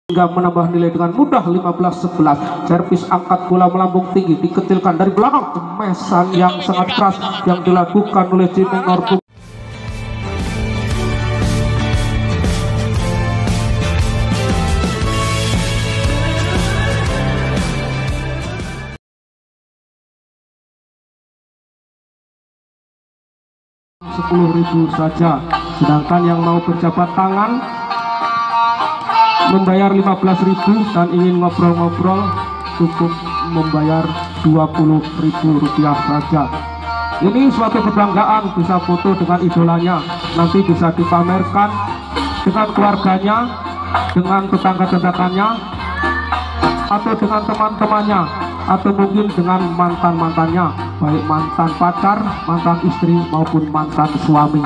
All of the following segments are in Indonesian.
hingga menambah nilai dengan mudah 15-11. Servis angkat bola melambung tinggi dikecilkan dari belakang, temesan yang sangat keras yang dilakukan oleh Cimeng Norbung. Rp10.000 saja, sedangkan yang mau berjabat tangan membayar 15.000 dan ingin ngobrol-ngobrol cukup membayar Rp20.000 saja. Ini suatu kebanggaan, bisa foto dengan idolanya, nanti bisa dipamerkan dengan keluarganya, dengan tetangga-tetangganya, atau dengan teman-temannya, atau mungkin dengan mantan-mantannya, baik mantan pacar, mantan istri maupun mantan suami.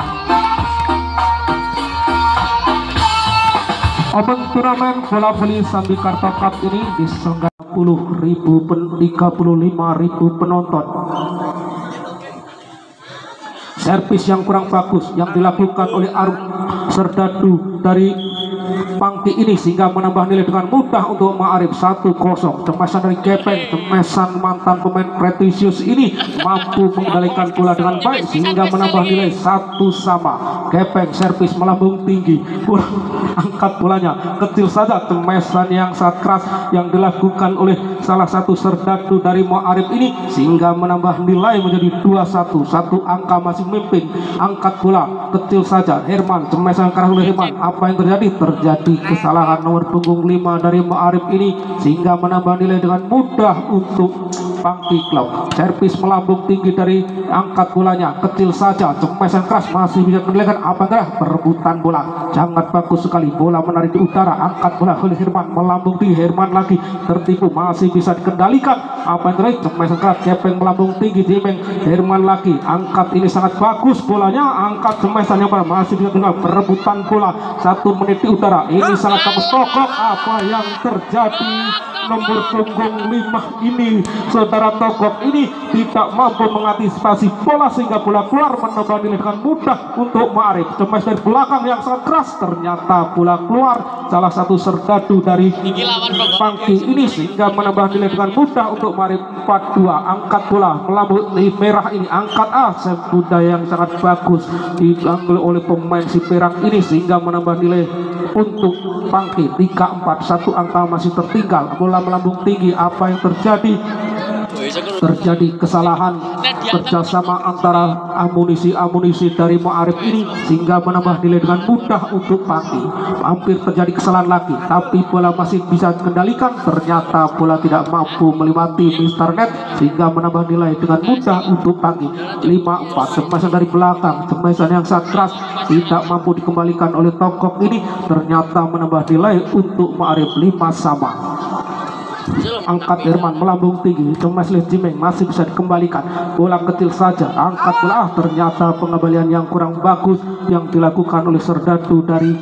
Open turnamen bola voli Sambi Karto Cup ini diselenggarakan 35.000 penonton. Servis yang kurang bagus yang dilakukan oleh Arif Serdadu dari Pangki ini sehingga menambah nilai dengan mudah untuk Ma'arif 1-0. Cemesan dari Gepeng, cemesan mantan pemain Pretisius ini mampu mengendalikan bola dengan baik sehingga menambah nilai 1-1. Gepeng servis melambung tinggi, angkat bolanya kecil saja, cemesan yang sangat keras yang dilakukan oleh salah satu Serdadu dari Ma'arif ini sehingga menambah nilai menjadi 2-1. Satu angka masih memimpin. Angkat bola kecil saja, Herman, cemesan keras oleh Herman. Apa yang terjadi? Terjadi kesalahan nomor punggung 5 dari Ma'arif ini sehingga menambah nilai dengan mudah untuk Pangki Club. Servis melambung tinggi dari angkat bolanya kecil saja, cemesan keras masih bisa menilaikan apa enggak perebutan bola sangat bagus sekali, bola menarik di utara, angkat bola oleh Herman melambung tinggi, Herman lagi tertipu masih bisa dikendalikan apa yang terjadi, cemesan keras Gepeng melambung tinggi, Cimeng, Herman lagi angkat ini sangat bagus bolanya, angkat cemesan yang masih bisa dengan perebutan bola 1 menit di utara, ini sangat bagus Tokok. Apa yang terjadi? Nomor punggung 5 ini saudara Tokok ini tidak mampu mengantisipasi bola sehingga bola keluar, menambah nilai dengan mudah untuk Ma'arif. Cemes dari belakang yang sangat keras, ternyata bola keluar salah satu Serdadu dari Pangki ini sehingga menambah nilai dengan mudah untuk Ma'arif 4-2. Angkat bola melambung merah ini, angkat Buddha yang sangat bagus diambil oleh pemain si Perang ini sehingga menambah nilai untuk Pangki 3-4. Satu angka masih tertinggal, bola melambung tinggi. Apa yang terjadi? Terjadi kesalahan kerjasama antara amunisi dari Ma'arif ini sehingga menambah nilai dengan mudah untuk Pangki. Hampir terjadi kesalahan lagi, tapi bola masih bisa dikendalikan. Ternyata bola tidak mampu melewati Mr. Net sehingga menambah nilai dengan mudah untuk Pangki 5-4. Cemesan dari belakang, cemesan yang sangat keras tidak mampu dikembalikan oleh Tokok ini, ternyata menambah nilai untuk Ma'arif 5-sama. Angkat Herman melambung tinggi, cemes oleh Cimeng masih bisa dikembalikan, bola kecil saja, angkat bola ternyata pengembalian yang kurang bagus yang dilakukan oleh Serdadu dari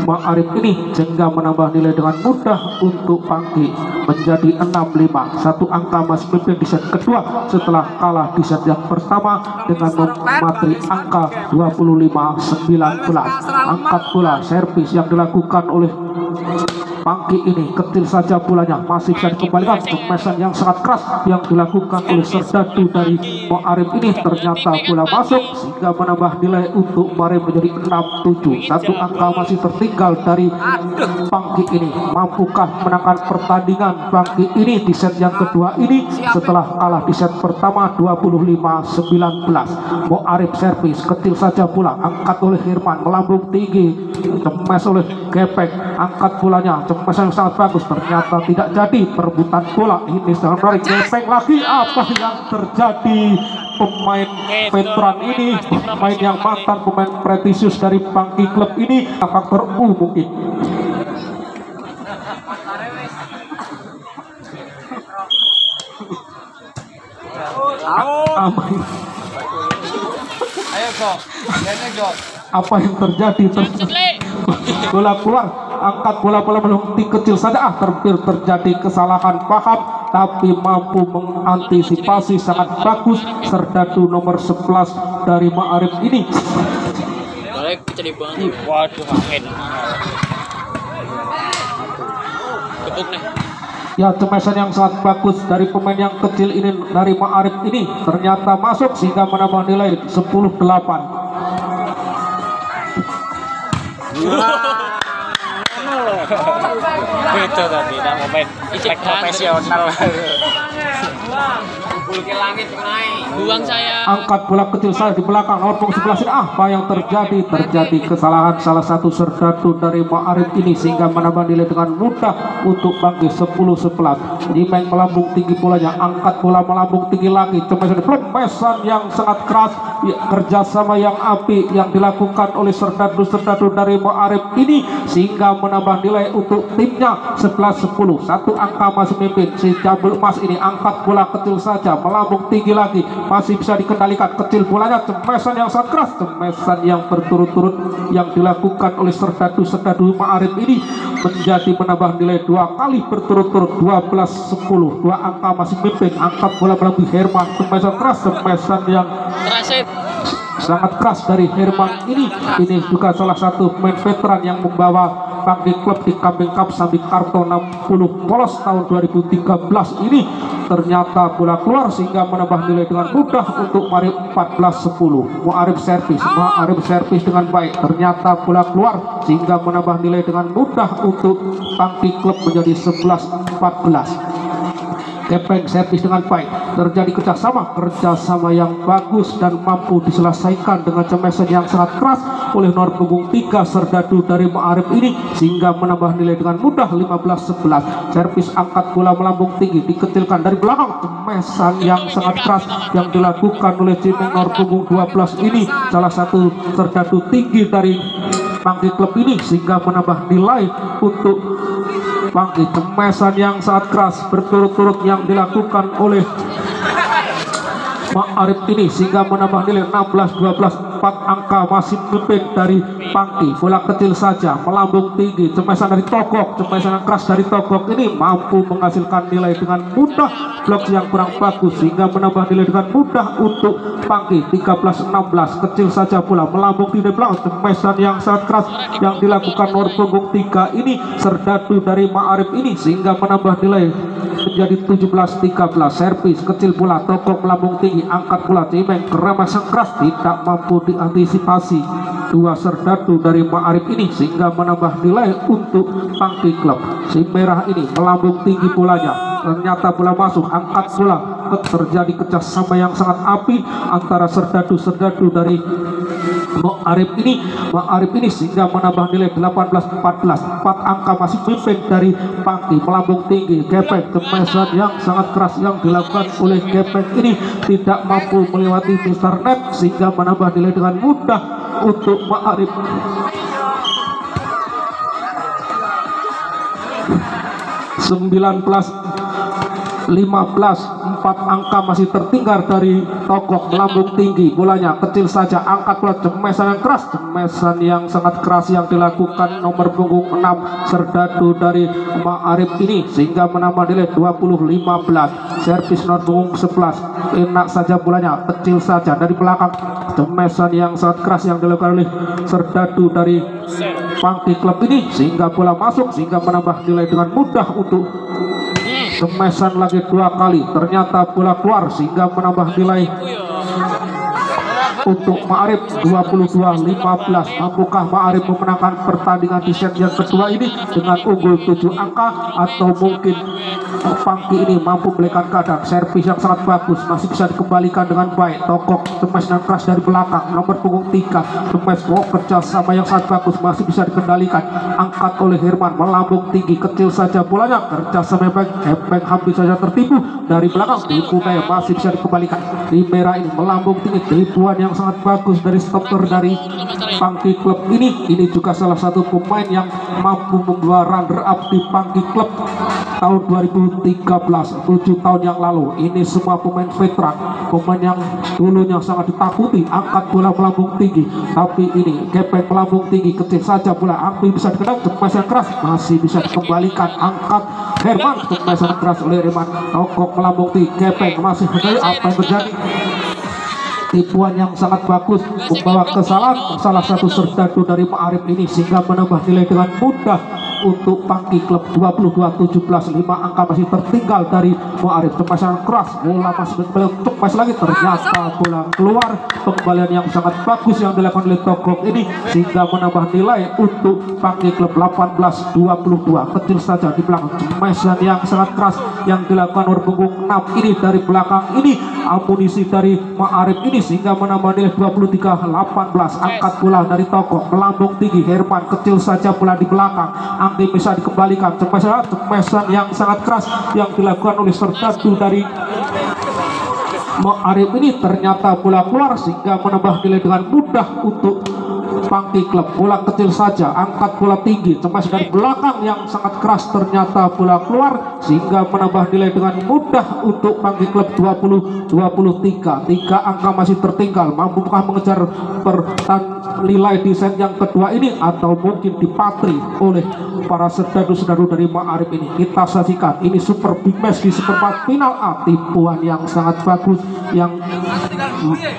Ma'arif ini sehingga menambah nilai dengan mudah untuk Pangki menjadi 6-5. Satu angka masih memimpin di set kedua setelah kalah di set yang pertama dengan mematri angka 25-19. Angkat bola servis yang dilakukan oleh Pangki ini kecil saja bolanya masih bisa dikembalikan, cemesan yang sangat keras yang dilakukan oleh Serdadu dari Ma'arif ini ternyata bola masuk sehingga menambah nilai untuk Ma'arif menjadi 6-7. Satu angka masih tertinggal dari Pangki ini. Mampukah menangkan pertandingan Pangki ini di set yang kedua ini setelah kalah di set pertama 25-19? Ma'arif servis kecil saja bola, angkat oleh Herman melambung tinggi, cemes oleh Gepeng, angkat bolanya cemesan yang sangat bagus, ternyata tidak jadi perebutan bola ini sangat menarik. Gepeng lagi, apa yang terjadi? Pemain veteran ini, pemain yang mantan pemain Pretisius dari Pangki Club ini, faktor U mungkin. Apa yang terjadi? Bola keluar, angkat bola melambung kecil saja, terjadi kesalahan paham, tapi mampu mengantisipasi sangat bagus Serdadu nomor 11 dari Ma'arif ini. Waduh, Ya, cemesan yang sangat bagus dari pemain yang kecil ini, dari Ma'arif ini ternyata masuk sehingga menambah nilai 10-8. Itu tadi nama main profesional. Buang saya. Angkat bola kecil saya di belakang nomor punggung 11 ini. Apa yang terjadi? Terjadi kesalahan salah satu serdadu dari Ma'arif ini sehingga menambah nilai dengan mudah untuk bangkit 10-11. Imeng melambung tinggi bolanya, angkat bola melambung tinggi lagi. Pemesan yang sangat keras, kerjasama yang api yang dilakukan oleh serdadu-serdadu dari Ma'arif ini sehingga menambah nilai untuk timnya 11-10. Satu angka masih memimpin. Si Jabul Emas ini angkat bola kecil saja, melambung tinggi lagi, masih bisa dikendalikan kecil bolanya. Cemesan yang sangat keras, cemesan yang berturut-turut yang dilakukan oleh serdadu-serdadu Ma'arif ini menjadi menambah nilai 2 kali berturut-turut 12-10. 2 angka masih memimpin. Angkat bola melalui Herman, cemesan keras, cemesan yang sangat keras dari Herman ini juga salah satu pemain veteran yang membawa Pangki klub di Kambing Cup sampai kartu 60 polos tahun 2013 ini. Ternyata bola keluar sehingga menambah nilai dengan mudah untuk Ma'arif 14-10. Ma'arif servis dengan baik, ternyata bola keluar sehingga menambah nilai dengan mudah untuk Pangki klub menjadi 11-14. Kepeng servis dengan baik, terjadi kerjasama yang bagus dan mampu diselesaikan dengan cemesan yang sangat keras oleh nomor punggung 3 serdadu dari Ma'arif ini sehingga menambah nilai dengan mudah 15-11. Servis angkat bola melambung tinggi dikecilkan dari belakang, cemesan yang sangat keras yang dilakukan oleh Cimeng nomor punggung 12 ini, salah satu serdadu tinggi dari Pangki klub ini sehingga menambah nilai untuk Pangki. Cemesan yang sangat keras berturut-turut yang dilakukan oleh Ma'arif ini sehingga menambah nilai 16-12. 4 angka masih memimpin dari Pangki. Bola kecil saja melambung tinggi, cemesan dari Togok, cemesan yang keras dari Togok ini mampu menghasilkan nilai dengan mudah. Blok yang kurang bagus sehingga menambah nilai dengan mudah untuk Pangki. 13-16. Kecil saja bola melambung tinggi belakang, cemesan yang sangat keras yang dilakukan nomor punggung 3 ini serdadu dari Ma'arif ini sehingga menambah nilai menjadi 17-13. Servis kecil bola, Togok melambung tinggi, angkat bola, Cimeng keremas yang keras tidak mampu diantisipasi 2 serdadu dari Ma'arif ini sehingga menambah nilai untuk Pangki klub. Si merah ini melambung tinggi bolanya, ternyata bola masuk, angkat bola, terjadi kerjasama yang sangat api antara serdadu-serdadu dari Ma'arif ini sehingga menambah nilai 18-14. 4 angka masih memimpin dari Pangki. Melambung tinggi, Kepeng, cemesan yang sangat keras yang dilakukan oleh Kepeng ini tidak mampu melewati Mr. Net sehingga menambah nilai dengan mudah untuk Ma'arif. 19-15. 4 angka masih tertinggal dari Togok, melambung tinggi bolanya, kecil saja, angkat bola, cemesan yang keras, cemesan yang sangat keras yang dilakukan nomor punggung 6 serdadu dari Ma'arif ini sehingga menambah nilai 20-15. Servis nomor punggung 11, enak saja bolanya, kecil saja dari belakang, cemesan yang sangat keras yang dilakukan oleh serdadu dari Pangki klub ini sehingga bola masuk sehingga menambah nilai dengan mudah untuk cemesan lagi 2 kali, ternyata bola keluar sehingga menambah nilai untuk Ma'arif 22-15. Mampukah Ma'arif memenangkan pertandingan di set yang kedua ini dengan unggul 7 angka atau mungkin Pangki ini mampu melekan keadaan? Servis yang sangat bagus masih bisa dikembalikan dengan baik. Togok cemes dan keras dari belakang, nomor punggung 3 cemes, kerjasama yang sangat bagus masih bisa dikendalikan, angkat oleh Herman, melambung tinggi, kecil saja bolanya, kerjasama yang baik. Kepeng hampir saja tertipu dari belakang, tipu kayak masih bisa dikembalikan. Di merah ini melambung tinggi, tipuan yang sangat bagus dari stopper dari Pangki klub ini juga salah satu pemain yang mampu membawa runner up di Pangki klub tahun 2013, 7 tahun yang lalu. Ini semua pemain veteran, pemain yang dulunya sangat ditakuti. Angkat bola melambung tinggi, tapi ini Kepeng melambung tinggi, kecil saja bola, hampir bisa dikenal, cemesan keras masih bisa dikembalikan. Angkat Herman, cemesan keras oleh Herman. Togok melambung tinggi, Kepeng masih berdaya. Apa yang terjadi? Tipuan yang sangat bagus membawa kesalahan salah satu serdadu dari Ma'arif ini sehingga menambah nilai dengan mudah untuk Pangki Klub 22-17. 5 angka masih tertinggal dari Muarif. Tempasan keras, bola masih cepat lagi, ternyata bola keluar. Pengembalian yang sangat bagus yang dilakukan oleh Togok ini sehingga menambah nilai untuk Pangki Klub 18-22. Kecil saja di belakang, cemesan yang sangat keras yang dilakukan oleh punggung 6 ini dari belakang ini, amunisi dari Ma'arif ini sehingga menambah nilai 23-18. Angkat bola dari Togok, melambung tinggi, Herman kecil saja bola di belakang, Anggi bisa dikembalikan, cemesan yang sangat keras yang dilakukan oleh Serdadu dari Ma'arif ini, ternyata bola keluar sehingga menambah nilai dengan mudah untuk Pangki Klub. Bola kecil saja, angkat bola tinggi, cemas dari belakang yang sangat keras, ternyata bola keluar sehingga menambah nilai dengan mudah untuk Pangki Klub 20-23. 3 angka masih tertinggal. Mampukah mengejar nilai di set yang kedua ini atau mungkin dipatri oleh para serdadu-serdadu dari Ma'arif ini? Kita saksikan ini super big match di seperempat final A. Tipuan yang sangat bagus yang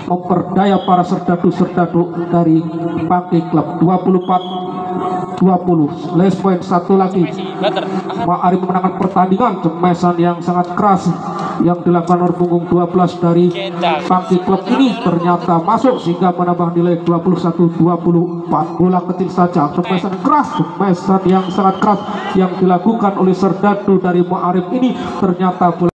memperdaya para serdadu-serdadu dari Pangki Klub. 24-20. Last point satu lagi. Ma'arif memenangkan pertandingan. Cemesan yang sangat keras yang dilakukan oleh punggung 12 dari Pangki Klub ini ternyata masuk sehingga menambah nilai 21-24. Bola kecil saja, cemesan keras, cemesan yang sangat keras yang dilakukan oleh serdadu dari Ma'arif ini ternyata bola